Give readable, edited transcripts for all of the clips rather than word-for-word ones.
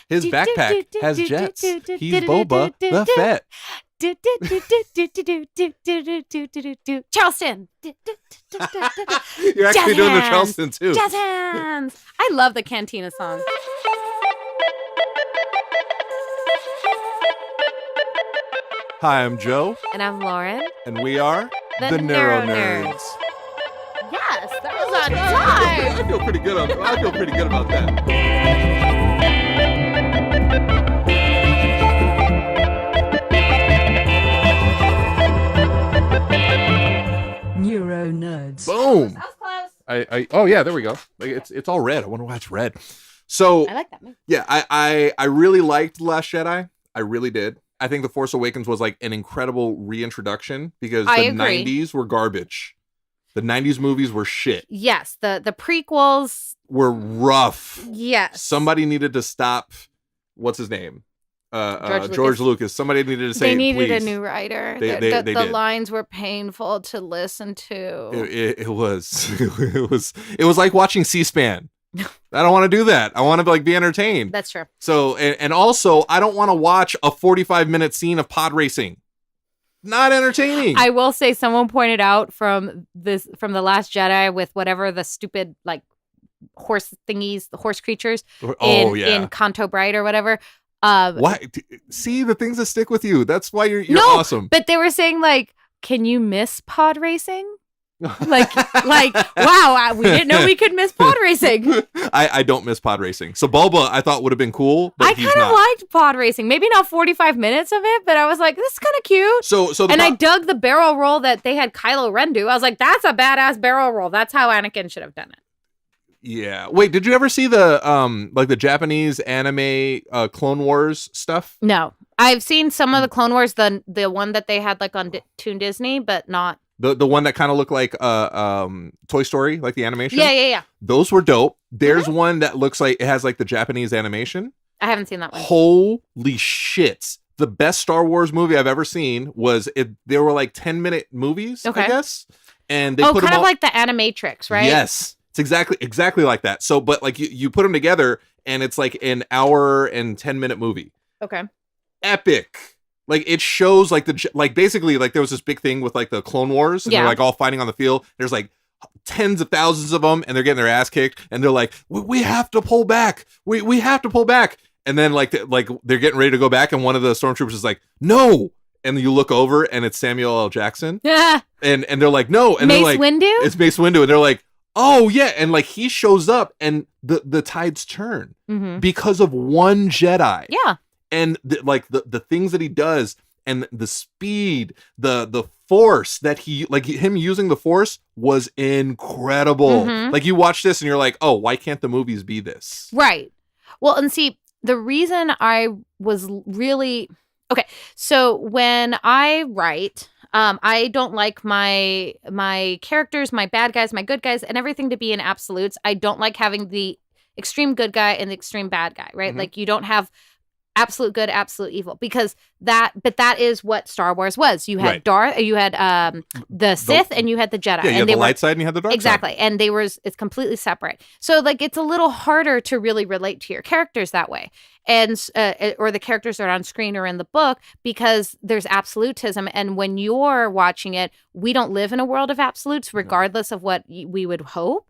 His backpack has jets. He's Boba the Fett. Charleston. You're actually doing the Charleston too. Jazz hands. I love the Cantina song. Hi, I'm Joe. And I'm Lauren. And we are the NeuroNerds. Yes, that was on time. I feel pretty good about that. NeuroNerds. Boom. That was close. Oh yeah, there we go. Like it's all red. I wonder why it's red. So I like that movie. Yeah, I really liked The Last Jedi. I really did. I think The Force Awakens was like an incredible reintroduction because I the agree. 90s were garbage. The 90s movies were shit. Yes, the prequels Were rough. Yes. Somebody needed to stop. What's his name? George Lucas. Somebody needed to say, they needed please. A new writer. They the did. lines were painful to listen to. It was it was like watching C-SPAN. I don't want to do that. I want to like be entertained. That's true. So and also I don't want to watch a 45-minute scene of pod racing. Not entertaining. I will say someone pointed out from The Last Jedi with whatever the stupid like horse thingies, the horse creatures in Canto Bright or whatever. Why? See the things that stick with you. That's why you're no, awesome. But they were saying like, can you miss pod racing? like wow, we didn't know we could miss pod racing. I don't miss pod racing. So Boba I thought would have been cool, but I kind of liked pod racing. Maybe not 45 minutes of it, but I was like, this is kind of cute. So I dug the barrel roll that they had Kylo Ren do. I was like, that's a badass barrel roll. That's how Anakin should have done it. Yeah. Wait, did you ever see the like the Japanese anime Clone Wars stuff? No. I've seen some of the Clone Wars, the one that they had like on Toon Disney, but not the one that kind of looked like Toy Story, like the animation. Yeah. Those were dope. There's one that looks like it has like the Japanese animation. I haven't seen that one. Holy shit. The best Star Wars movie I've ever seen was it. They were like 10-minute movies, I guess. And they put kind them of like the Animatrix, right? Yes. It's exactly like that. So, but like you put them together and it's like an hour and 10-minute movie. Okay. Epic. Like it shows like basically like there was this big thing with like the Clone Wars and they're like all fighting on the field. There's like tens of thousands of them and they're getting their ass kicked and they're like, we have to pull back. We have to pull back. And then like they're getting ready to go back and one of the stormtroopers is like, no. And then you look over and it's Samuel L. Jackson. Yeah. And they're like, no. And Mace they're like, Windu? It's Mace Windu. And they're like, oh yeah. And like he shows up and the tides turn because of one Jedi. Yeah. And the things that he does and the speed, the force that him using the force was incredible. Like you watch this and you're like, oh, why can't the movies be this? Right. Well, and see, the reason I was really okay. So when I write, I don't like my characters, my bad guys, my good guys, and everything to be in absolutes. I don't like having the extreme good guy and the extreme bad guy, right? Like you don't have absolute good, absolute evil, because that is what Star Wars was. You had you had the Sith and you had the Jedi. Yeah, you and had they the were, light side and you had the dark exactly, side. and it's completely separate. So like it's a little harder to really relate to your characters that way, and or the characters that are on screen or in the book, because there's absolutism. And when you're watching it, we don't live in a world of absolutes, regardless of what we would hope.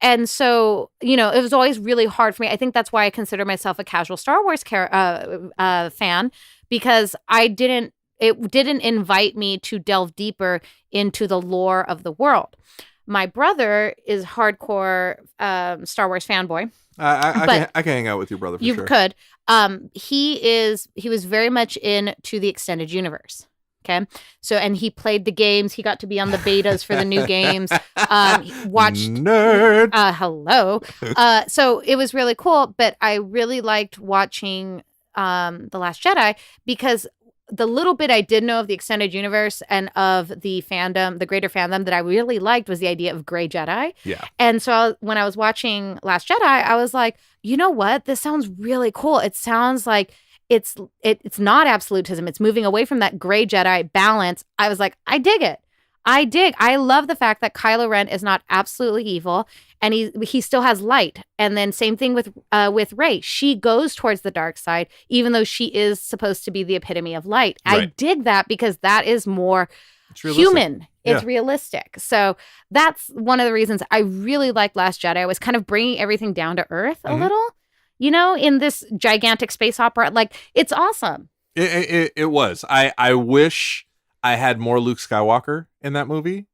And so, it was always really hard for me. I think that's why I consider myself a casual Star Wars fan, because it didn't invite me to delve deeper into the lore of the world. My brother is hardcore Star Wars fanboy. I can hang out with your brother for sure. You could. He was very much into the extended universe. Okay. So, and he played the games. He got to be on the betas for the new games. He watched Nerd. Hello. So it was really cool, but I really liked watching The Last Jedi, because the little bit I did know of the extended universe and of the fandom, the greater fandom, that I really liked was the idea of gray Jedi. Yeah. And so when I was watching Last Jedi, I was like, you know what? This sounds really cool. It sounds like it's not absolutism. It's moving away from that gray Jedi balance. I was like, I dig it. I love the fact that Kylo Ren is not absolutely evil, and he still has light. And then same thing with Rey. She goes towards the dark side, even though she is supposed to be the epitome of light. Right. I dig that because that is more human. It's realistic. So that's one of the reasons I really like Last Jedi. I was kind of bringing everything down to earth a little, in this gigantic space opera. Like, it's awesome. It was. I wish I had more Luke Skywalker in that movie.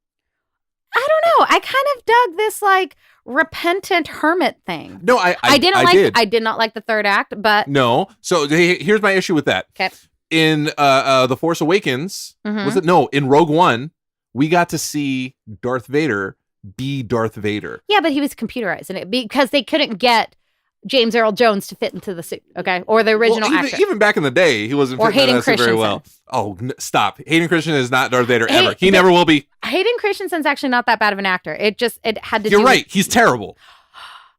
I don't know. I kind of dug this like repentant hermit thing. No, I did not like the third act, but no. So here's my issue with that. Okay. In The Force Awakens, was it? No, in Rogue One, we got to see Darth Vader be Darth Vader. Yeah, but he was computerized in it because they couldn't get James Earl Jones to fit into the suit, okay? Or the original actor. Even back in the day, he wasn't fitting that suit very well. Oh, stop. Hayden Christensen is not Darth Vader ever. He never will be. Hayden Christensen's actually not that bad of an actor. It had to You're right. He's terrible.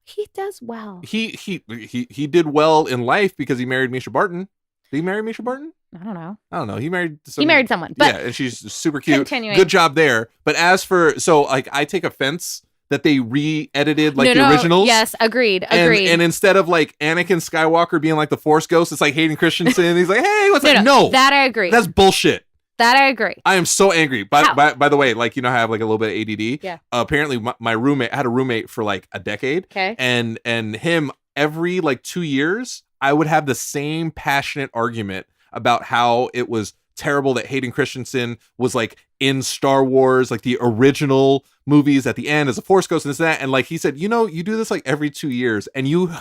He does well. He did well in life because he married Misha Barton. Did he marry Misha Barton? I don't know. He married someone. But yeah, and she's super cute. Continuing. Good job there. But as for I take offense that they re-edited the originals. Yes, agreed. And instead of like Anakin Skywalker being like the Force ghost, it's like Hayden Christensen. He's like, hey, what's up? No, that I agree. That's bullshit. That I agree. I am so angry. By the way, like, I have like a little bit of ADD. Yeah. Apparently, my roommate, I had a roommate for like a decade. Okay. And him every like 2 years, I would have the same passionate argument about how it was terrible that Hayden Christensen was like in Star Wars, like the original movies at the end as a Force ghost and this and that. And like he said, you do this like every 2 years and you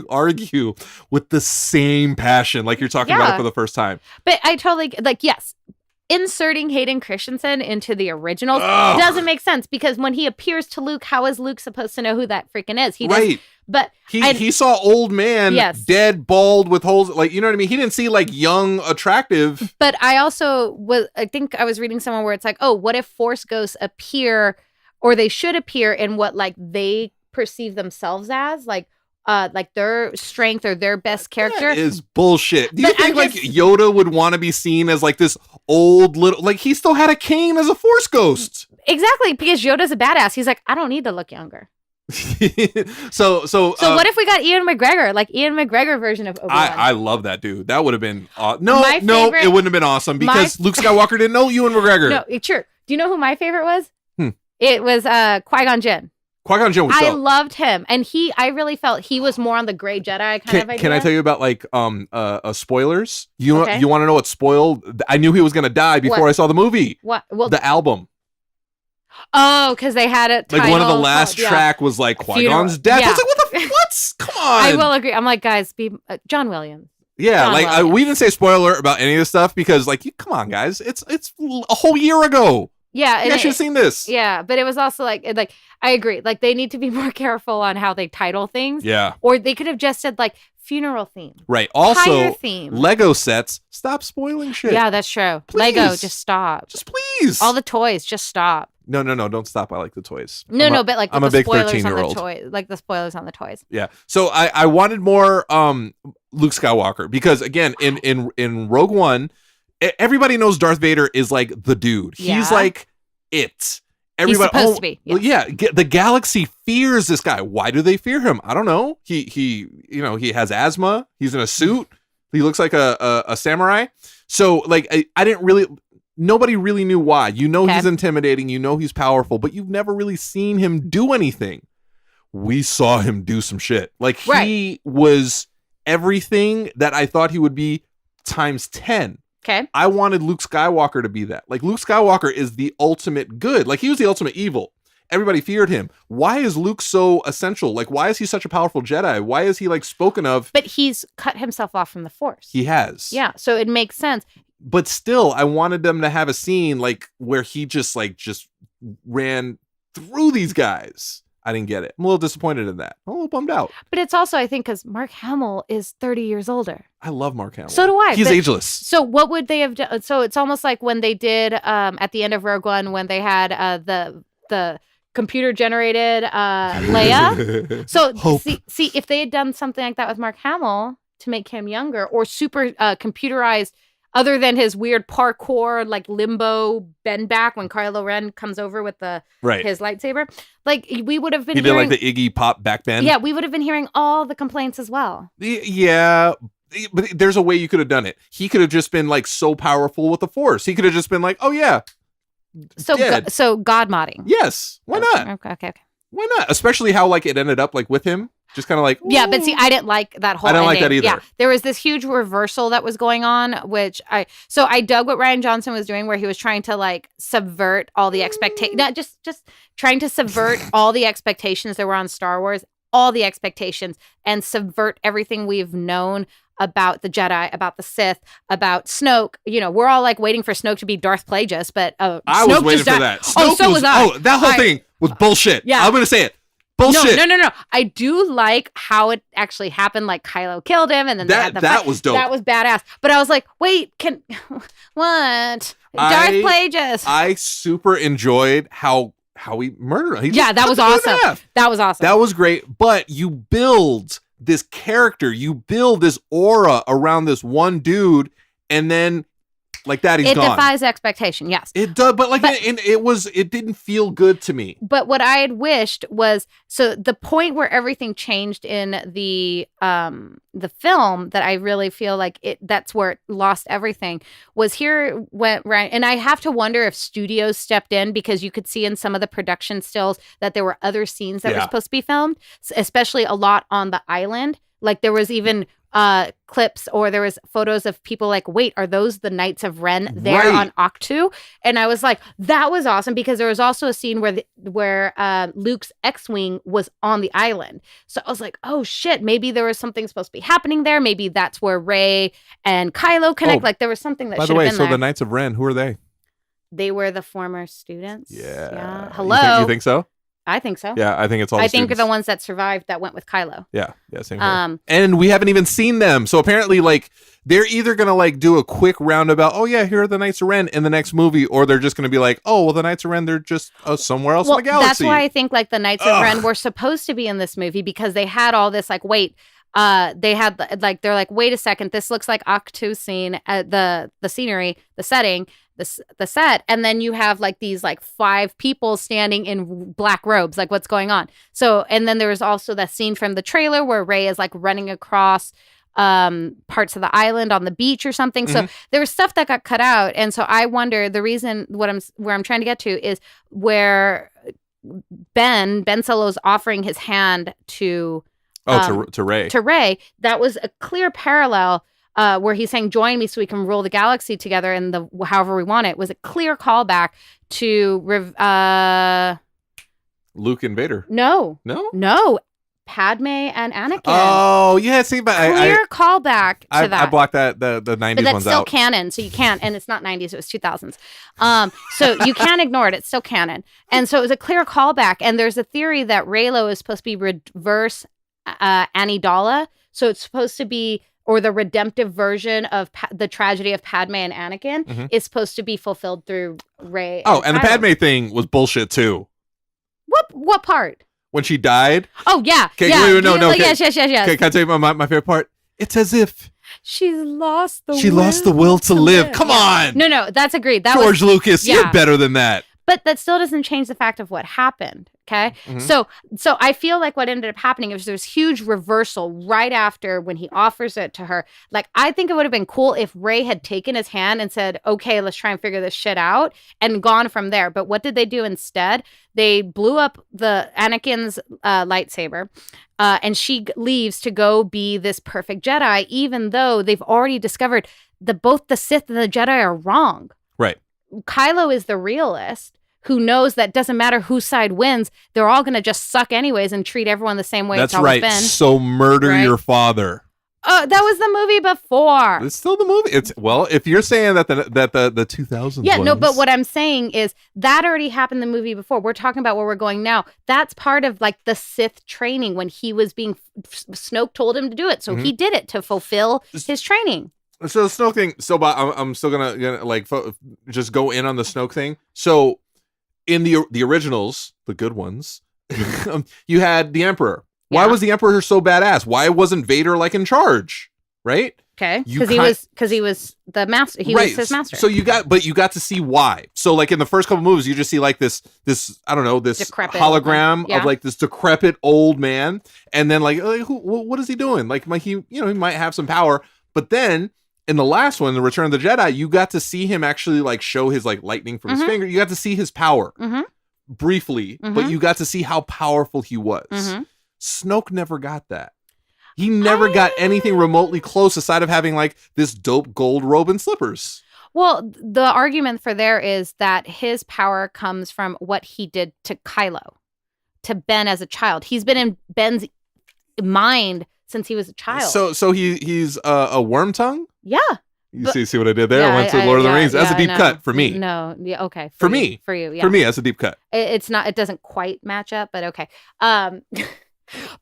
argue with the same passion like you're talking about it for the first time. But I totally yes. Inserting Hayden Christensen into the originals doesn't make sense because when he appears to Luke, how is Luke supposed to know who that freaking is? He does, but he saw old man dead, bald with holes, like, you know what I mean? He didn't see like young, attractive. But I think I was reading somewhere where it's like, oh, what if Force ghosts appear, or they should appear in what like they perceive themselves as, like their strength or their best character? That is bullshit. Do you think like Yoda would want to be seen as like this old little, like he still had a cane as a Force ghost? Exactly, because Yoda's a badass. He's like, I don't need to look younger. So what if we got Ian McGregor, like Ian McGregor version of Obi-Wan? I love that dude. That would have been no, it wouldn't have been awesome because Luke Skywalker didn't know Ewan McGregor. No, true. Do you know who my favorite was? It was Qui-Gon Jinn. Qui-Gon Jinn was I dope. loved him, and I really felt he was more on the gray Jedi kind of idea. Can I tell you about like spoilers? You want to know what spoiled? I knew he was gonna die before I saw the movie. What? Well, the album. Oh, because they had it. Like one of the last track was like Qui-Gon's death. I was like, what the? What? Come on. I will agree. I'm like, guys, be John Williams. Yeah, John like Williams. we didn't say spoiler about any of this stuff because like, come on, guys, it's a whole year ago. Yeah, you guys should have seen this. Yeah, but it was also like I agree. Like they need to be more careful on how they title things. Yeah, or they could have just said like funeral theme. Right. Also, theme. Lego sets. Stop spoiling shit. Yeah, that's true. Please. Lego, just stop. Just please. All the toys, just stop. No, don't stop. I like the toys. But like I'm a big 13-year-old. Toys, like the spoilers on the toys. Yeah. So I wanted more Luke Skywalker because again in Rogue One, everybody knows Darth Vader is like the dude. Yeah. He's like it. Everybody, he's supposed to be. Well, yeah. The galaxy fears this guy. Why do they fear him? I don't know. He has asthma. He's in a suit. He looks like a samurai. So like I didn't really. Nobody really knew why. He's intimidating. He's powerful, but you've never really seen him do anything. We saw him do some shit. Like he was everything that I thought he would be times 10. Okay. I wanted Luke Skywalker to be that. Like Luke Skywalker is the ultimate good. Like he was the ultimate evil. Everybody feared him. Why is Luke so essential? Like why is he such a powerful Jedi? Why is he like spoken of? But he's cut himself off from the Force. He has. Yeah. So it makes sense. But still, I wanted them to have a scene like where he just ran through these guys. I didn't get it. I'm a little disappointed in that. I'm a little bummed out. But it's also, I think, because Mark Hamill is 30 years older. I love Mark Hamill. So do I. He's ageless. So what would they have done? So it's almost like when they did at the end of Rogue One when they had the computer generated Leia. So see if they had done something like that with Mark Hamill to make him younger or super computerized other than his weird parkour, like limbo bend back when Kylo Ren comes over with his lightsaber. Like, we would have been hearing... He did, like, the Iggy Pop back bend? Yeah, we would have been hearing all the complaints as well. Yeah, but there's a way you could have done it. He could have just been, like, so powerful with the Force. He could have just been like, oh, yeah. So God modding. Yes. Why not? Okay. Why not? Especially how, like, it ended up, like, with him. Just kind of like... Ooh. Yeah, but see, I didn't like that whole I didn't ending. like that either. Yeah, there was this huge reversal that was going on, which I dug what Rian Johnson was doing, where he was trying to, like, subvert all the expectations. Not just trying to subvert all the expectations that were on Star Wars, all the expectations, and subvert everything we've known about the Jedi, about the Sith, about Snoke. You know, we're all, like, waiting for Snoke to be Darth Plagueis, but I was waiting for that. Snoke was I. Oh, that whole thing was bullshit. Yeah. I'm going to say it. Bullshit. No. I do like how it actually happened. Like, Kylo killed him, and then that was dope. That was badass. But I was like, wait, what? Darth Plagueis. I super enjoyed how he murdered him. That was awesome. That was awesome. That was great. But you build this character, you build this aura around this one dude, and then, like, that he's gone. It defies expectation, yes. It does, but it didn't feel good to me. But what I had wished was, so the point where everything changed in the film, that I really feel like that's where it lost everything, was here went right. And I have to wonder if studios stepped in, because you could see in some of the production stills that there were other scenes that were supposed to be filmed, especially a lot on the island. Like, there was even clips, or there was photos of people like, wait, are those the Knights of Ren there on Octu? And I was like, that was awesome, because there was also a scene where Luke's X-Wing was on the island. So I was like, oh shit, maybe there was something supposed to be happening there. Maybe that's where Rey and Kylo connect. Like, there was something that should have been there. By the way, so the Knights of Ren, who are they? They were the former students. Yeah. Hello. You think so? I think so. Yeah, I think it's all I think the ones that survived that went with Kylo. Yeah, same here. And we haven't even seen them. So apparently, like, they're either going to, like, do a quick roundabout, oh yeah, here are the Knights of Ren in the next movie, or they're just going to be like, oh, well, the Knights of Ren, they're just somewhere else in the galaxy. That's why I think, like, the Knights of Ren were supposed to be in this movie, because they had all this, like, wait, they had, like, they're like, wait a second, this looks like Octu scene, the scenery, the setting, the set, and then you have, like, these, like, 5 people standing in black robes, like, what's going on? So, and then there was also that scene from the trailer where Rey is, like, running across parts of the island on the beach or something. So there was stuff that got cut out, and so I wonder, the reason where I'm trying to get to is where Ben Solo's offering his hand to Rey. To Rey, that was a clear parallel. Where he's saying, join me so we can rule the galaxy together in however we want it, was a clear callback to Luke and Vader. No. Padme and Anakin. Oh, yeah. See, but clear callback to that. I blocked that the 90s ones out. But that's still canon, so you can't, and it's not 90s, it was 2000s. So you can't ignore it. It's still canon. And so it was a clear callback, and there's a theory that Reylo is supposed to be reverse Amidala. So it's supposed to be, or the redemptive version of the tragedy of Padme and Anakin is supposed to be fulfilled through Rey. Oh, and the Padme thing was bullshit too. What part? When she died? Oh, yeah. Okay, yeah. Wait, no. Yes. Okay, can I tell you my favorite part? It's as if she's lost the will to live. Come on. No, that's agreed. George Lucas, you're better than that. But that still doesn't change the fact of what happened. Okay. So I feel like what ended up happening is there's huge reversal right after when he offers it to her. Like, I think it would have been cool if Rey had taken his hand and said, okay, let's try and figure this shit out, and gone from there. But what did they do instead? They blew up the Anakin's lightsaber, and she leaves to go be this perfect Jedi, even though they've already discovered that both the Sith and the Jedi are wrong. Right. Kylo is the realist, who knows that doesn't matter whose side wins, they're all going to just suck anyways and treat everyone the same way. That's it's always right. been. So murder your father. Oh, that was the movie before. It's still the movie. If you're saying that the 2000s. Yeah, no, but what I'm saying is that already happened in the movie before. We're talking about where we're going now. That's part of, like, the Sith training when he was being Snoke told him to do it, so he did it to fulfill his training. So the Snoke thing. So, but I'm still gonna like just go in on the Snoke thing. So, in the originals, the good ones, you had the Emperor. Why was the Emperor so badass? Why wasn't Vader, like, in charge? Right? Okay, because he was the master. He was his master. So you got to see why. So like in the first couple movies, you just see like this I don't know, this decrepit hologram of like this decrepit old man, and then like what is he doing? Like he might have some power, but then in the last one, the Return of the Jedi, you got to see him actually like show his like lightning from his finger. You got to see his power briefly, but you got to see how powerful he was. Snoke never got that. He never got anything remotely close aside of having like this dope gold robe and slippers. Well, the argument for there is that his power comes from what he did to Kylo, to Ben as a child. He's been in Ben's mind since he was a child. So he's a worm tongue? Yeah. You see what I did there? I went to Lord of the Rings. That's a deep cut for me. No, yeah, okay. For me. For you, yeah. For me, that's a deep cut. It's not. It doesn't quite match up, but okay.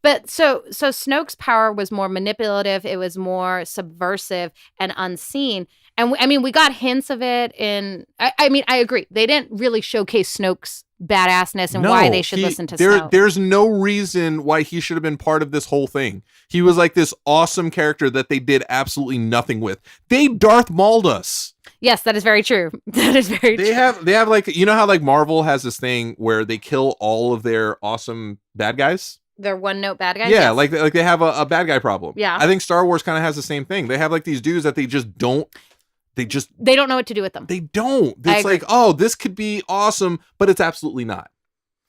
But so Snoke's power was more manipulative. It was more subversive and unseen. And we got hints of it in. I mean, I agree. They didn't really showcase Snoke's badassness and why they should listen to Snoke. There's no reason why he should have been part of this whole thing. He was like this awesome character that they did absolutely nothing with. They Darth Mauled us. Yes, that is very true. That is very true. They have like, you know how like Marvel has this thing where they kill all of their awesome bad guys? They're one-note bad guys? Yeah, yes. like they have a bad guy problem. Yeah. I think Star Wars kind of has the same thing. They have like these dudes that they don't know what to do with them. They don't. It's like, oh, this could be awesome, but it's absolutely not.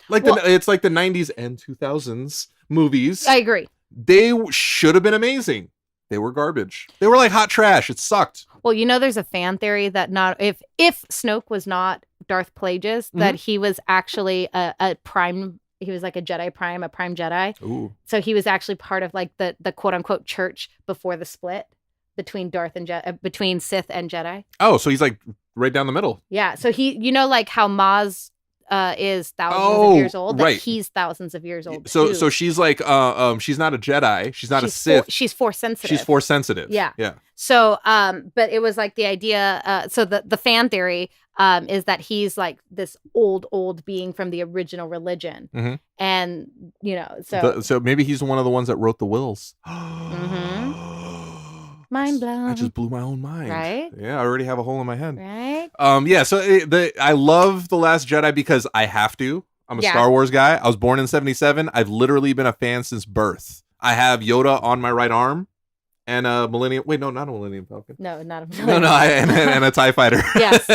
Like it's like the 90s and 2000s movies. I agree. They should have been amazing. They were garbage. They were like hot trash. It sucked. Well, there's a fan theory that if Snoke was not Darth Plagueis, that he was actually a prime. He was like a Jedi Prime, a Prime Jedi. Ooh. So he was actually part of like the quote unquote church before the split between between Sith and Jedi. Oh, so he's like right down the middle. Yeah. So he, like how Maz is thousands of years old, that he's thousands of years old. So she's like she's not a Jedi, she's not a Sith. She's Force sensitive. She's Force sensitive. Yeah. Yeah. So but it was like the idea so the fan theory is that he's like this old being from the original religion. And so maybe he's one of the ones that wrote the wills. Mind blown. I just blew my own mind. Right? Yeah, I already have a hole in my head. Right? Yeah, so I love The Last Jedi because I have to. I'm a Star Wars guy. I was born in 1977. I've literally been a fan since birth. I have Yoda on my right arm and a Millennium. Wait, no, not a Millennium Falcon. No, not a Millennium. No, and a TIE Fighter. Yes.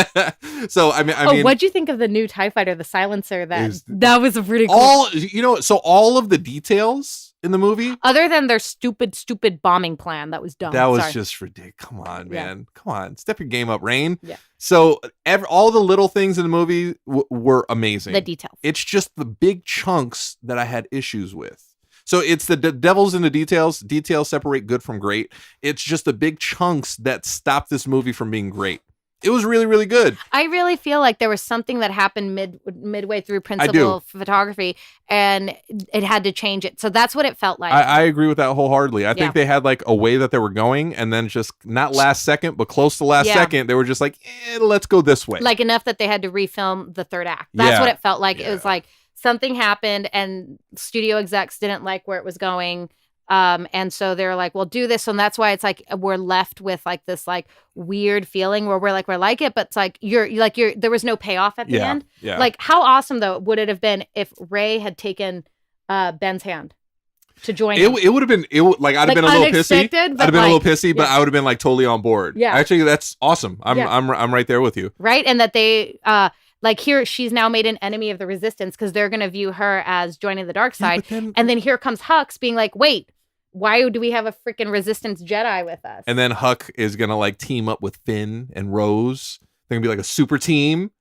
So I mean, what'd you think of the new TIE Fighter, the silencer? That was pretty cool. All of the details in the movie, other than their stupid bombing plan, that was dumb. That was just ridiculous. Come on, man. Come on, step your game up, Rain. Yeah. So all the little things in the movie were amazing. The details. It's just the big chunks that I had issues with. So it's the devil's in the details. Details separate good from great. It's just the big chunks that stop this movie from being great. It was really, really good. I really feel like there was something that happened midway through principal photography, and it had to change it. So that's what it felt like. I agree with that wholeheartedly. I think they had like a way that they were going, and then just not last second, but close to last second, they were just like, let's go this way. Like enough that they had to refilm the third act. That's what it felt like. Yeah. It was like something happened, and studio execs didn't like where it was going. And so they're like, well, do this. And that's why it's like, we're left with like this like weird feeling where we're like it, but it's like, there was no payoff at the end. Yeah. Like how awesome though would it have been if Rey had taken, Ben's hand to join him? It would have been, I'd have been a little pissy. I'd have been a little pissy, but I would have been like totally on board. Yeah. Actually, that's awesome. I'm right there with you. Right. And that they, like here, she's now made an enemy of the Resistance because they're going to view her as joining the dark side. And then here comes Hux being like, wait, why do we have a freaking Resistance Jedi with us? And then Huck is going to like team up with Finn and Rose. They're going to be like a super team.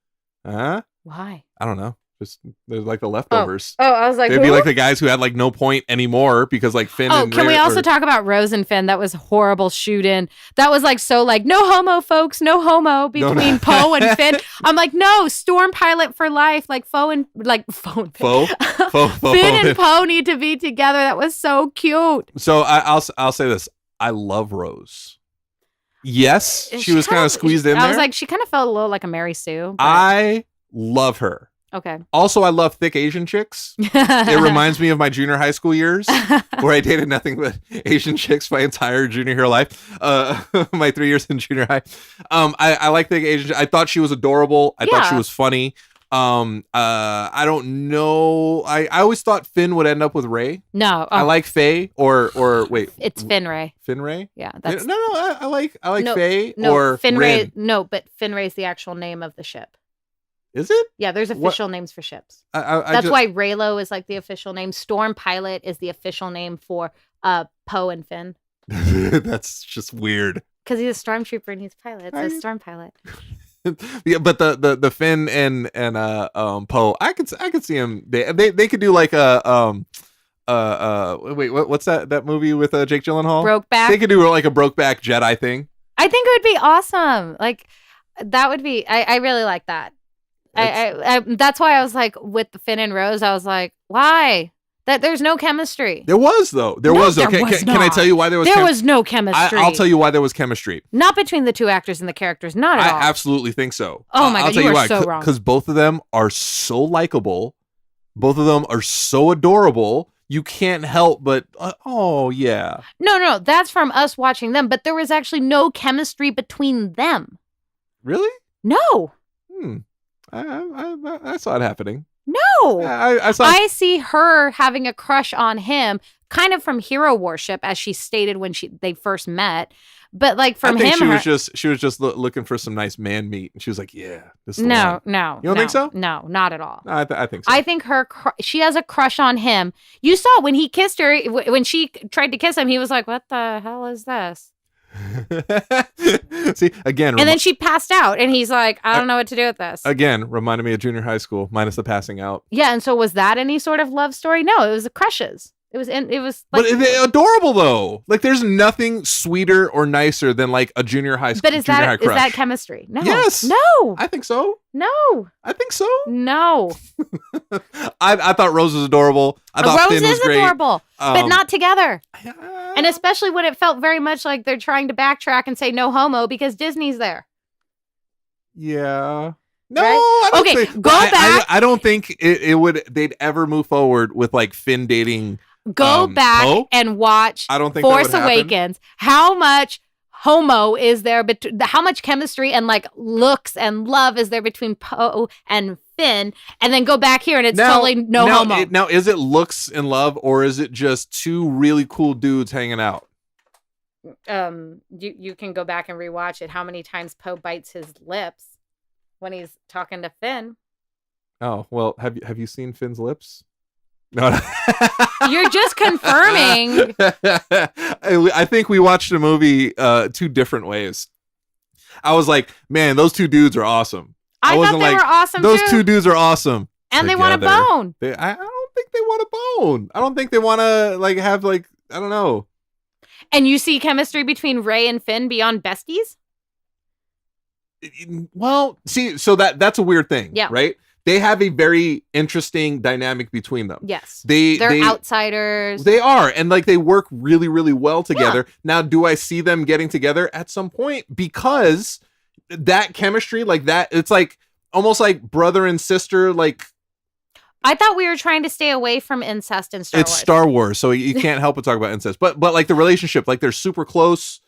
Why? I don't know. Just they're like the leftovers. Oh, I was like, they'd be like the guys who had like no point anymore because like Finn. Oh, can we also talk about Rose and Finn? That was horrible shoot-in. That was like so like no homo, folks, no homo between Poe and Finn. I'm like, no, storm pilot for life. Like Finn and Poe need to be together. That was so cute. So I'll say this. I love Rose. Yes, she was kind of squeezed in there. I was like, she kind of felt a little like a Mary Sue. I love her. Okay. Also, I love thick Asian chicks. It reminds me of my junior high school years where I dated nothing but Asian chicks my entire junior year life. My 3 years in junior high. I like thick Asian. I thought she was adorable. I thought she was funny. I don't know. I always thought Finn would end up with Rey. No. I like Faye or wait. It's Finray. Finray? Yeah. That's no. I like Faye no, or Finray. Rin. No, but Finray's the actual name of the ship. Is it? Yeah, there's official names for ships. That's why Raylo is like the official name. Storm Pilot is the official name for Poe and Finn. That's just weird. Because he's a stormtrooper and he's a pilot. So Storm Pilot. Yeah, but the Finn and Poe, I could see him. They could do like a wait, what's that movie with Jake Gyllenhaal? Brokeback. They could do like a Brokeback Jedi thing. I think it would be awesome. Like that would be. I really like that. I that's why I was like with the Finn and Rose. I was like, why? That there's no chemistry. There was though. There was though. Can I tell you why there was? There was no chemistry. I'll tell you why there was chemistry. Not between the two actors and the characters. Not at all. I absolutely think so. Oh my God, you are so wrong. Because both of them are so likable. Both of them are so adorable. You can't help but oh yeah. No, that's from us watching them. But there was actually no chemistry between them. Really? No. I saw it happening. No. I see her having a crush on him, kind of from hero worship, as she stated when they first met. But like from I think him, she was just looking for some nice man meat, and she was like, "Yeah, this is the no. You don't think so? No, not at all. No, I think so. I think she has a crush on him. You saw when he kissed her, when she tried to kiss him, he was like, "What the hell is this?" See, again, and then she passed out, and he's like, "I don't know what to do with this." Again, reminded me of junior high school, minus the passing out. Yeah, and so was that any sort of love story? No, it was the crushes. It was like, but adorable though. Like there's nothing sweeter or nicer than like a junior high school. But is that chemistry? No. Yes. No. I think so. No. I think so. No. I thought Rose was adorable. I thought Rose Finn was great. Adorable, but not together. And especially when it felt very much like they're trying to backtrack and say no homo because Disney's there. Yeah. No, right? I don't think, go back. I don't think they'd ever move forward with like Finn dating. Go back Poe? and watch I don't think Force Awakens. How much homo is there? How much chemistry and like looks and love is there between Poe and Finn? And then go back here and it's totally no homo. Now, is it looks and love or is it just two really cool dudes hanging out? You can go back and rewatch it. How many times Poe bites his lips when he's talking to Finn? Oh well, have you seen Finn's lips? No. You're just confirming. I think we watched the movie two different ways. I was like, man, those two dudes are awesome. I thought they were awesome those too. Two dudes are awesome. And they want a bone. I don't think they want a bone. I don't think they want to like have like, I don't know. And you see chemistry between Rey and Finn beyond besties? Well, see, so that's a weird thing, yeah. Right? They have a very interesting dynamic between them. Yes. They're outsiders. They are. And like they work really, really well together. Yeah. Now, do I see them getting together at some point? Because that chemistry, like that, it's like almost like brother and sister, like. I thought we were trying to stay away from incest in Star Wars. It's Star Wars, so you can't help but talk about incest. But like the relationship, like they're super close.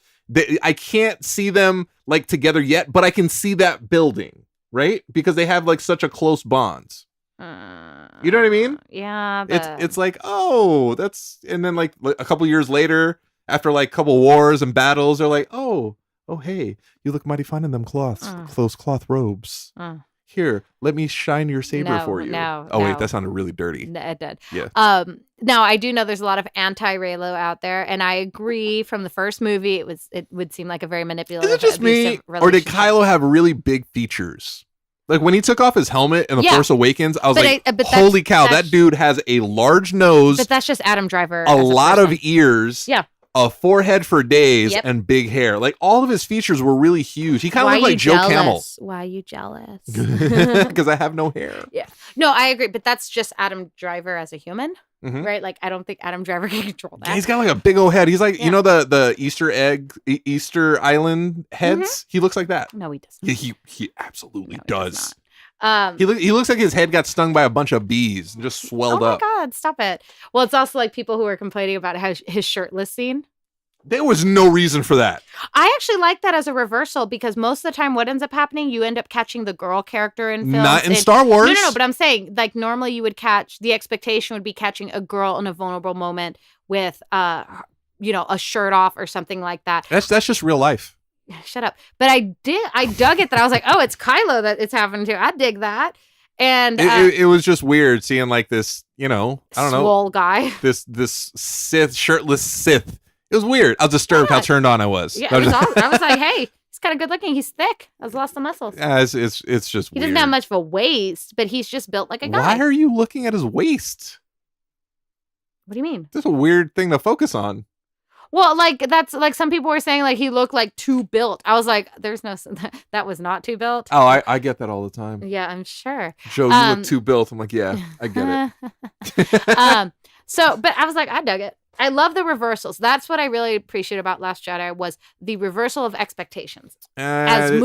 I can't see them like together yet, but I can see that building. Right? Because they have like such a close bond. You know what I mean? Yeah. But... It's like, oh, that's, and then like a couple years later, after like a couple wars and battles, they're like, oh, hey, you look mighty fine in them close cloth robes. Here, let me shine your saber for you. Wait, that sounded really dirty. It did. Yeah. Now I do know there's a lot of anti-Raylo out there, and I agree. From the first movie, it would seem like a very manipulative. Is it just me, or did Kylo have really big features? Like when he took off his helmet in The Force Awakens, I was holy cow, that dude has a large nose. But that's just Adam Driver. A lot of ears. Yeah. A forehead for days and big hair. Like all of his features were really huge. He kind of looked like Joe Camel. Why are you jealous? Because I have no hair. Yeah. No, I agree. But that's just Adam Driver as a human. Mm-hmm. Right? Like I don't think Adam Driver can control that. Yeah, he's got like a big old head. He's like, you know the Easter Island heads? Mm-hmm. He looks like that. No, he doesn't. Yeah, he absolutely does. He looks like his head got stung by a bunch of bees and just swelled up. Oh my God, stop it. Well, it's also like people who are complaining about his shirtless scene. There was no reason for that. I actually like that as a reversal because most of the time what ends up happening, you end up catching the girl character in films. Not in Star Wars. No, but I'm saying like normally you would catch, the expectation would be catching a girl in a vulnerable moment with, a shirt off or something like that. That's just real life. Shut up. But I dug it that I was like, oh, it's Kylo that it's happening to. I dig that. And it was just weird seeing like this, I don't know. Swole guy. This shirtless Sith. It was weird. I was disturbed how turned on I was. Yeah, it was awesome. I was like, hey, he's kind of good looking. He's thick. I've lost the muscles. Yeah, it's just he weird. He doesn't have much of a waist, but he's just built like a guy. Why are you looking at his waist? What do you mean? That's a weird thing to focus on. Well, like that's like some people were saying like he looked like too built. I was like, there's no, that was not too built. Oh, I get that all the time. Yeah, I'm sure. Joe, you look too built. I'm like, yeah, I get it. But I was like, I dug it. I love the reversals. That's what I really appreciate about Last Jedi was the reversal of expectations as in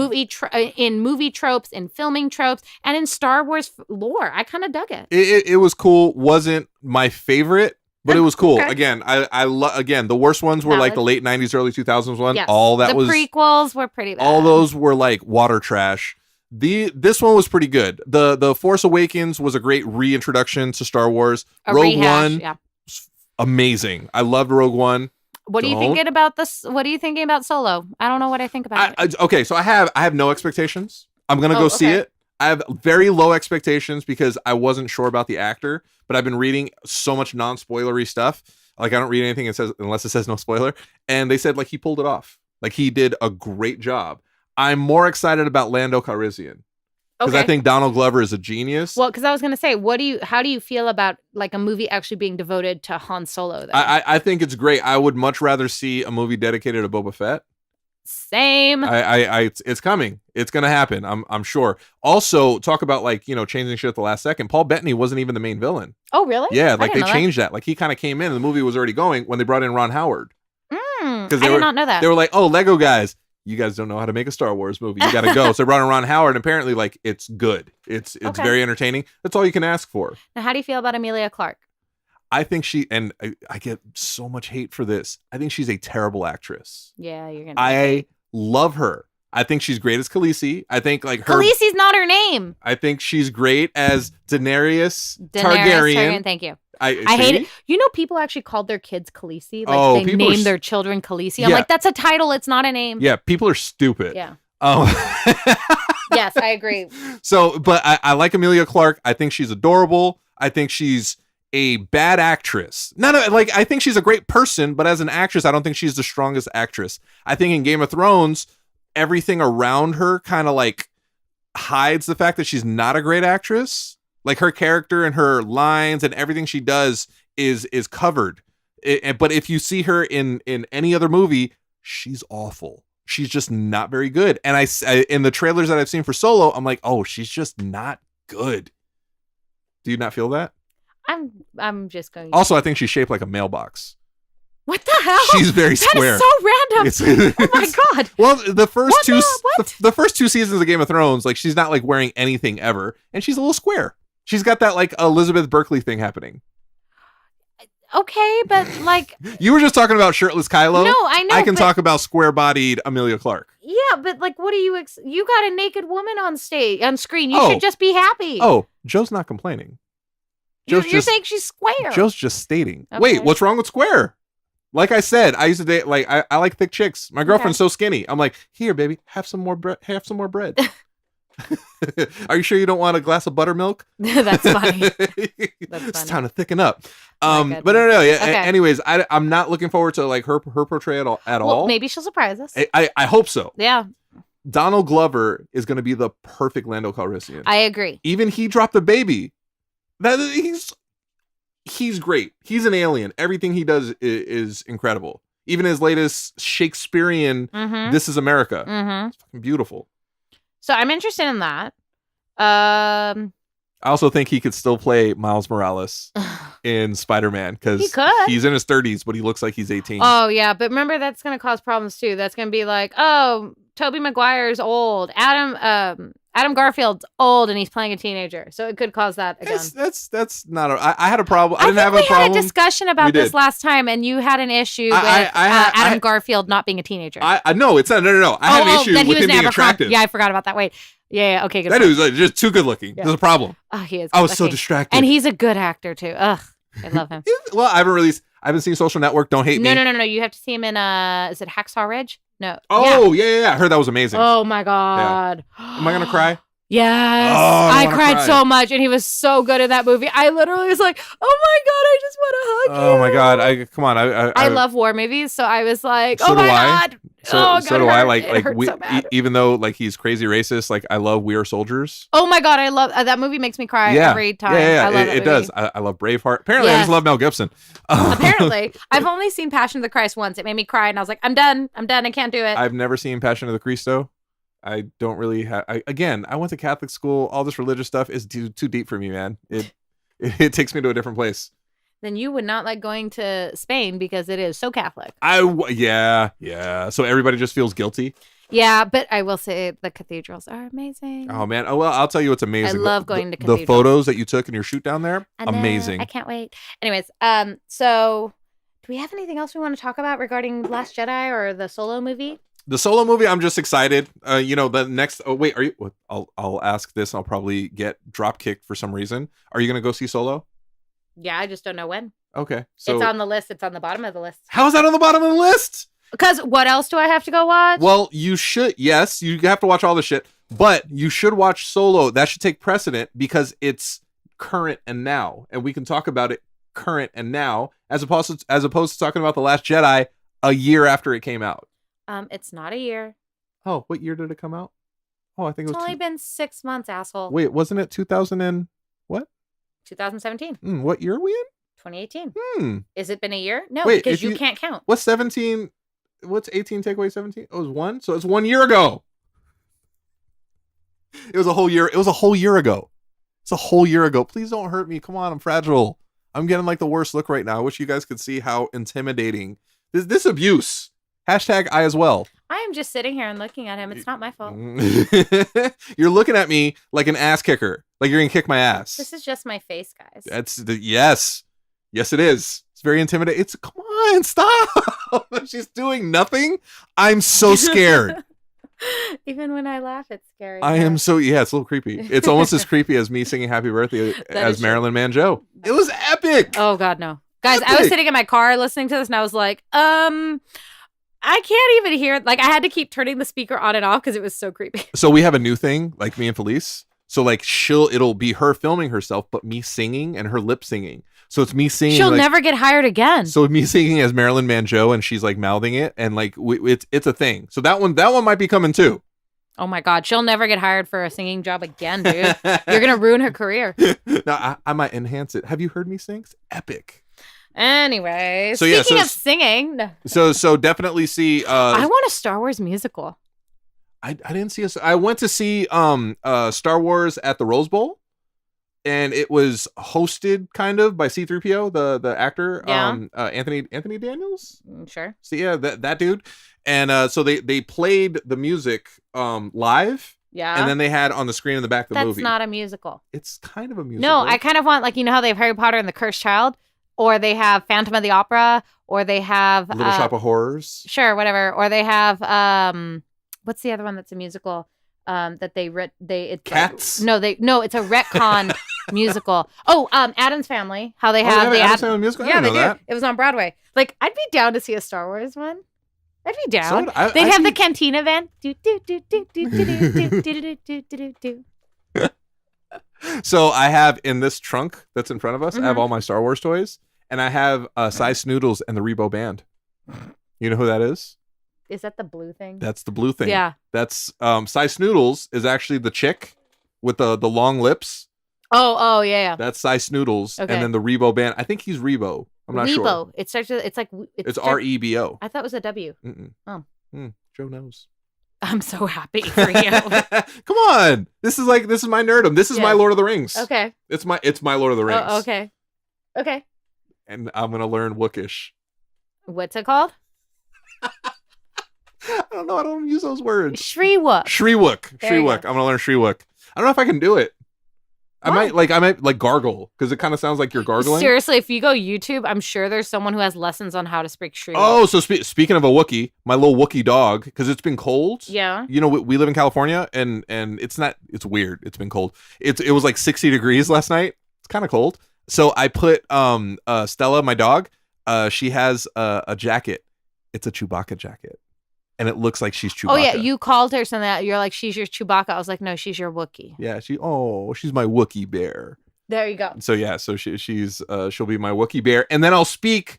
movie tropes, in filming tropes, and in Star Wars lore. I kind of dug it. It was cool. Wasn't my favorite, but it was cool. Okay. Again, again, the worst ones were like the late 90s, early 2000s one. Yes. The prequels were pretty bad. All those were like water trash. This one was pretty good. The Force Awakens was a great reintroduction to Star Wars. Rogue One. Yeah. Amazing. I loved Rogue One. What are you thinking about this? What are you thinking about Solo? I don't know what I think about it. Okay, so I have no expectations. I'm gonna go see it. I have very low expectations because I wasn't sure about the actor, but I've been reading so much non-spoilery stuff. Like I don't read anything unless it says no spoiler. And they said like he pulled it off. Like he did a great job. I'm more excited about Lando Calrissian. Because I think Donald Glover is a genius. Well, because I was going to say, how do you feel about like a movie actually being devoted to Han Solo? Though? I think it's great. I would much rather see a movie dedicated to Boba Fett. Same. It's coming. It's going to happen. I'm sure. Also, talk about like, changing shit at the last second. Paul Bettany wasn't even the main villain. Oh, really? Yeah, like they changed that. Like he kind of came in and the movie was already going when they brought in Ron Howard. I did not know that. They were like, oh, Lego guys. You guys don't know how to make a Star Wars movie. You got to go. So they brought in Ron Howard, and apparently, like, it's good. It's very entertaining. That's all you can ask for. Now, how do you feel about Emilia Clarke? I think and I get so much hate for this. I think she's a terrible actress. Yeah, you're gonna. I love her. I think she's great as Khaleesi. I think like her. Khaleesi's not her name. I think she's great as Daenerys Targaryen. Thank you. I hate it. People actually called their kids Khaleesi. Like they named their children Khaleesi. I'm like, that's a title. It's not a name. Yeah, people are stupid. Yeah. Yes, I agree. So, but I like Emilia Clarke. I think she's adorable. I think she's a bad actress. I think she's a great person, but as an actress, I don't think she's the strongest actress. I think in Game of Thrones, everything around her kind of like hides the fact that she's not a great actress. Like her character and her lines and everything she does is covered. But if you see her in any other movie, she's awful. She's just not very good. And I in the trailers that I've seen for Solo, I'm like, oh, she's just not good. Do you not feel that? I'm just going. Also, I think she's shaped like a mailbox. What the hell? She's very square. That is so random. Oh my God. Well, the first two seasons of Game of Thrones, like she's not like wearing anything ever, and she's a little square. She's got that like Elizabeth Berkley thing happening. Okay, but like you were just talking about shirtless Kylo. No, I know. I can talk about square-bodied Emilia Clarke. Yeah, but like, what do you? You got a naked woman on screen. You should just be happy. Oh, Joe's not complaining. You're saying she's square. Joe's just stating. Okay. Wait, what's wrong with square? Like I said, I used to date like I like thick chicks. My girlfriend's so skinny. I'm like, here, baby, have some more bread. Have some more bread. Are you sure you don't want a glass of buttermilk? That's funny. It's time to thicken up. But no. Yeah. Okay. Anyways, I'm not looking forward to like her portrayal at all. Maybe she'll surprise us. I hope so. Yeah. Donald Glover is going to be the perfect Lando Calrissian. I agree. Even he dropped a baby. He's great. He's an alien. Everything he does is incredible. Even his latest Shakespearean This Is America. It's fucking beautiful. So I'm interested in that. I also think he could still play Miles Morales in Spider-Man because he's in his 30s, but he looks like he's 18. Oh, yeah. But remember, that's going to cause problems, too. That's going to be like, oh, Tobey Maguire's old. Adam Adam Garfield's old and he's playing a teenager, so it could cause that again. That's not. I had a problem. I didn't have a problem. We had a discussion about this last time, and you had an issue with Adam Garfield not being a teenager. I no, it's not. No. I had an issue with him being attractive. Yeah, I forgot about that. Wait. Yeah. Okay. Good. That dude's like, just too good looking. Yeah. There's a problem. Oh, he is. I was so distracted, and he's a good actor too. Ugh, I love him. Well, I haven't seen Social Network. Don't hate me. No. You have to see him in is it Hacksaw Ridge? No. Oh yeah. I heard that was amazing. Oh my god. Yeah. Am I gonna cry? Yes. I cried so much, and he was so good in that movie. I literally was like, "Oh my god, I just want to hug you." Oh my god, come on. I love war movies, so I was like, "Oh my god." So do I. Like we, even though like he's crazy racist, like I love We Are Soldiers. Oh my god, I love that movie. Makes me cry every time. Yeah, I love it does. I love Braveheart. Apparently, I just love Mel Gibson. Apparently, I've only seen Passion of the Christ once. It made me cry, and I was like, I'm done. I can't do it. I've never seen Passion of the Cristo. I don't really have. I went to Catholic school. All this religious stuff is too deep for me, man. It takes me to a different place. Then you would not like going to Spain because it is so Catholic. Yeah. So everybody just feels guilty. Yeah, but I will say the cathedrals are amazing. Oh man. Oh well, I'll tell you what's amazing. I love going to cathedrals. The photos that you took in your shoot down there, amazing. I can't wait. Anyways, so do we have anything else we want to talk about regarding Last Jedi or the Solo movie? The Solo movie, I'm just excited. The next. Oh wait, are you? I'll ask this. I'll probably get drop kicked for some reason. Are you gonna go see Solo? Yeah, I just don't know when. Okay, so it's on the list. It's on the bottom of the list. How is that on the bottom of the list? Because what else do I have to go watch? Well, you should. Yes, you have to watch all the shit, but you should watch Solo. That should take precedent because it's current and now, and we can talk about it current and now, as opposed to talking about The Last Jedi a year after it came out. It's not a year. Oh, what year did it come out? Oh, I think it's only been 6 months, asshole. Wait, wasn't it 2000 and what? 2017. What year are we in? 2018. Has it been a year? No, wait, because you can't count. What's 17? What's 18 take away 17? Oh, it was 1. So it's 1 year ago. It was a whole year. It was a whole year ago. It's a whole year ago. Please don't hurt me. Come on, I'm fragile. I'm getting like the worst look right now. I wish you guys could see how intimidating this abuse. Hashtag I as well. I am just sitting here and looking at him. It's not my fault. You're looking at me like an ass kicker. Like you're going to kick my ass. This is just my face, guys. Yes. Yes, it is. It's very intimidating. Come on, stop. She's doing nothing. I'm so scared. Even when I laugh, it's scary. I am so, it's a little creepy. It's almost as creepy as me singing Happy Birthday as Marilyn Manjou. It was epic. Oh, God, no. Guys, I was sitting in my car listening to this and I was like, I can't even hear. Like, I had to keep turning the speaker on and off because it was so creepy. So we have a new thing, like me and Felice. So like it'll be her filming herself, but me singing and her lip singing. So it's me singing. She'll never get hired again. So me singing as Marilyn Manjou and she's like mouthing it, and like it's a thing. So that one might be coming too. Oh my God, she'll never get hired for a singing job again, dude. You're gonna ruin her career. No, I might enhance it. Have you heard me sing? It's epic. Anyway, speaking of singing, so definitely see. I want a Star Wars musical. I didn't see I went to see Star Wars at the Rose Bowl, and it was hosted kind of by C-3PO, the actor, Anthony Daniels. Sure. So yeah, that dude, and so they played the music live. Yeah. And then they had on the screen in the back the movie. That's not a musical. It's kind of a musical. No, I kind of want, like, you know how they have Harry Potter and the Cursed Child, or they have Phantom of the Opera, or they have Little Shop of Horrors. Sure, whatever. Or they have what's the other one that's a musical? That it's Cats. No, it's a retcon musical. Oh, Addams Family. How they have the Addams Family musical. Yeah, they do. That. It was on Broadway. Like, I'd be down to see a Star Wars one. I'd be down. They'd have the Cantina van. So I have in this trunk that's in front of us, I have all my Star Wars toys, and I have Cy Snoodles and the Rebo Band. You know who that is? Is that the blue thing? That's the blue thing. Yeah. That's Cy Snoodles is actually the chick with the long lips. Oh yeah. That's Cy Snoodles, okay. And then the Rebo Band. I think he's Rebo. I'm not sure. Rebo. It starts with, it's R-E-B-O. I thought it was a W. Mm-mm. Oh. Joe knows. I'm so happy for you. Come on. This is my nerdum. This is my Lord of the Rings. Okay. It's my Lord of the Rings. Oh, okay. Okay. And I'm going to learn Wookish. What's it called? I don't know. I don't use those words. Shriwook. Shriwook. I'm gonna learn Shriwook. I don't know if I can do it. I might like gargle because it kind of sounds like you're gargling. Seriously, if you go YouTube, I'm sure there's someone who has lessons on how to speak Shriwook. Oh, so speaking of a Wookiee, my little Wookiee dog, because it's been cold. Yeah. You know, we live in California, and it's weird. It's been cold. It was like 60 degrees last night. It's kind of cold. So I put Stella, my dog. She has a jacket. It's a Chewbacca jacket. And it looks like she's Chewbacca. Oh, yeah. You called her something. You're like, she's your Chewbacca. I was like, no, she's your Wookiee. Yeah. She's my Wookiee bear. There you go. So, yeah. So she'll be my Wookiee bear. And then I'll speak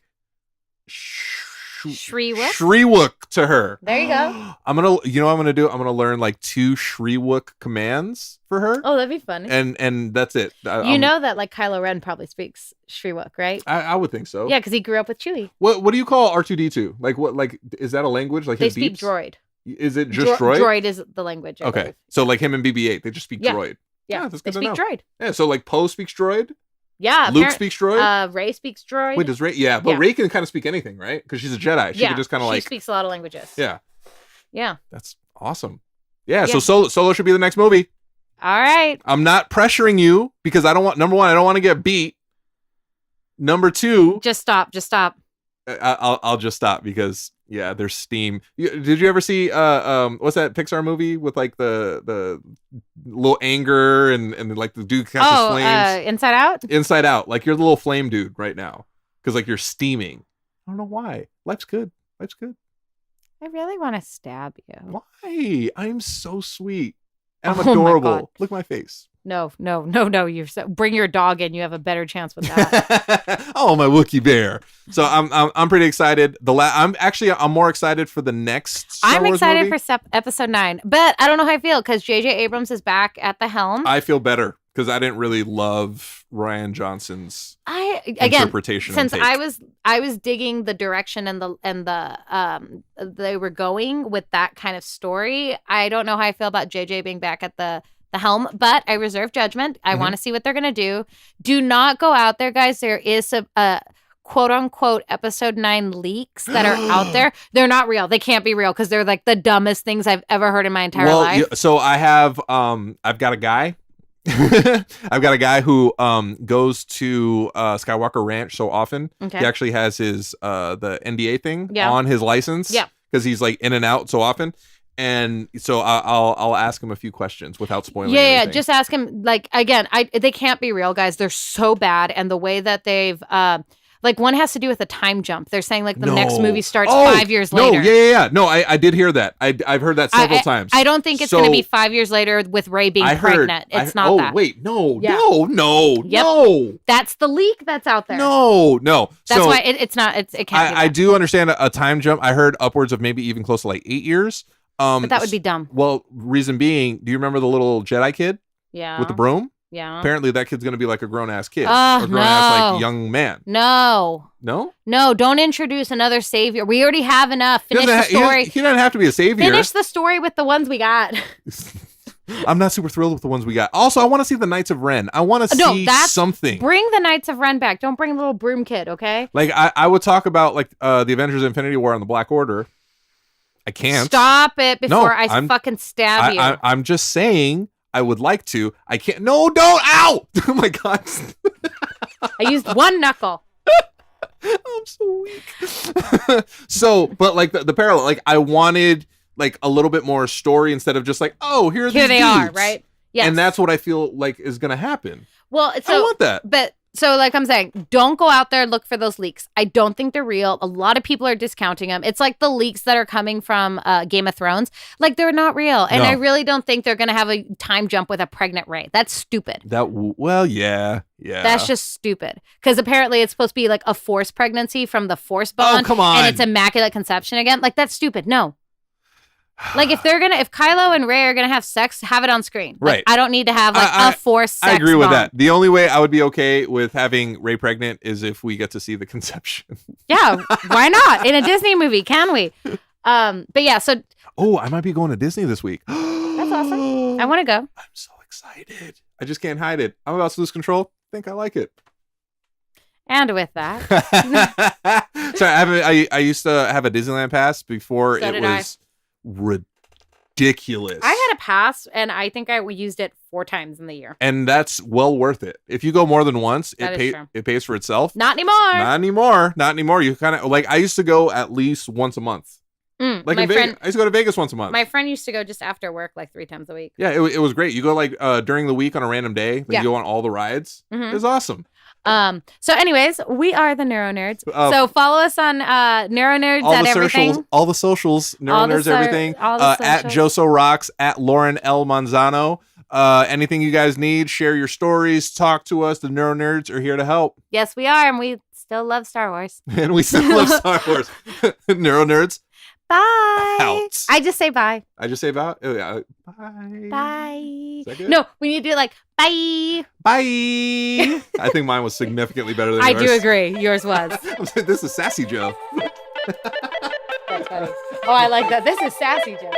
Shriwook to her. There you go. I'm going to do? I'm going to learn like 2 Shriwook commands for her. Oh, that'd be fun. And that's it. You know that like Kylo Ren probably speaks Shriwook, right? I would think so. Yeah, because he grew up with Chewie. What do you call R2-D2? Like is that a language? Like they speak droid. Is it just droid? Droid is the language. I believe. So like him and BB-8, they just speak droid. Yeah, that's good they speak droid. Yeah, so like Poe speaks droid. Yeah, Luke speaks droid. Rey speaks droid. Wait, does Rey? Yeah, but Rey can kind of speak anything, right? Because she's a Jedi. She can just kind of like. She speaks a lot of languages. Yeah. Yeah. That's awesome. Yeah. So Solo should be the next movie. All right. I'm not pressuring you because I don't want. Number one, I don't want to get beat. Number two, just stop. I'll just stop because there's steam. Did you ever see what's that Pixar movie with like the little anger and like the dude catches flames? Inside Out. Inside Out, like you're the little flame dude right now because like you're steaming. I don't know why. Life's good. I really want to stab you. Why? I'm so sweet and I'm adorable. Look at my face. No. You're bring your dog in. You have a better chance with that. Oh, my Wookiee bear. So I'm pretty excited. I'm more excited for the next Star Wars movie. For episode 9, but I don't know how I feel because J.J. Abrams is back at the helm. I feel better because I didn't really love Rian Johnson's interpretation. Since I was digging the direction and the they were going with that kind of story. I don't know how I feel about J.J. being back at the helm, but I reserve judgment. I want to see what they're going to do. Do not go out there, guys. There is a quote unquote episode 9 leaks that are out there. They're not real. They can't be real because they're like the dumbest things I've ever heard in my entire life. So I have, I've got a guy. I've got a guy who goes to Skywalker Ranch so often. Okay. He actually has his the NDA thing on his license. Yeah. Because he's like in and out so often. And so I'll ask him a few questions without spoiling anything. Yeah, just ask him. Like, again, they can't be real, guys. They're so bad. And the way that they've, like, one has to do with a time jump. They're saying, like, the next movie starts 5 years later. Yeah. No, I did hear that. I've heard that several times. I don't think it's going to be 5 years later with Rey being pregnant. It's not that. Oh, wait, no. That's the leak that's out there. No. That's why it's not, it can't be that. I do understand a time jump. I heard upwards of maybe even close to like 8 years. But that would be dumb. Well, reason being, do you remember the little Jedi kid? Yeah. With the broom? Yeah. Apparently that kid's going to be like a grown-ass kid. Or grown-ass like young man. No, don't introduce another savior. We already have enough. Finish the story. He doesn't have to be a savior. Finish the story with the ones we got. I'm not super thrilled with the ones we got. Also, I want to see the Knights of Ren. I want to see something. Bring the Knights of Ren back. Don't bring little broom kid, okay? Like, I would talk about like the Avengers Infinity War and the Black Order. I can't. Stop it before I fucking stab you. I'm just saying I would like to. I can't. No, don't. Ow! Oh my God. I used one knuckle. I'm so weak. But like the parallel, like I wanted like a little bit more story instead of just like, oh, here they dudes. Are, right? Yes. And that's what I feel like is going to happen. Well, I want that. But so like I'm saying, don't go out there and look for those leaks. I don't think they're real. A lot of people are discounting them. It's like the leaks that are coming from Game of Thrones. Like they're not real. And I really don't think they're going to have a time jump with a pregnant Rey. That's stupid. Yeah. That's just stupid. Because apparently it's supposed to be like a forced pregnancy from the Force bond. Oh, come on. And it's immaculate conception again. Like that's stupid. No. Like if Kylo and Rey are gonna have sex, have it on screen. Like, right. I don't need to have like a forced sex. I agree with bond. that. The only way I would be okay with having Rey pregnant is if we get to see the conception. Yeah, why not? In a Disney movie, can we? But yeah, so I might be going to Disney this week. That's awesome. I want to go. I'm so excited. I just can't hide it. I'm about to lose control. I think I like it. And with that, sorry, I used to have a Disneyland pass before so it was. ridiculous. I had a pass, and I think I used it 4 times in the year. And that's well worth it. If you go more than once, it pays for itself. Not anymore. Not anymore. You kind of like, I used to go at least once a month. Like in Vegas, I used to go to Vegas once a month. My friend used to go just after work, like 3 times a week. Yeah, it was great. You go like during the week on a random day. Like, you go on all the rides. It was awesome. So anyways, we are the NeuroNerds. So follow us on NeuroNerds at everything. All the socials, NeuroNerds everything. At Joso Rocks, at Lauren L. Manzano. Anything you guys need, share your stories, talk to us. The NeuroNerds are here to help. Yes, we are, and we still love Star Wars. And we still love Star Wars. NeuroNerds. Bye. Out. I just say bye. I just say bye. Oh, yeah. Bye. Bye. No, we need to do like bye. Bye. I think mine was significantly better than yours. I do agree. Yours was. This is Sassy Joe. That's funny. Oh, I like that. This is Sassy Joe.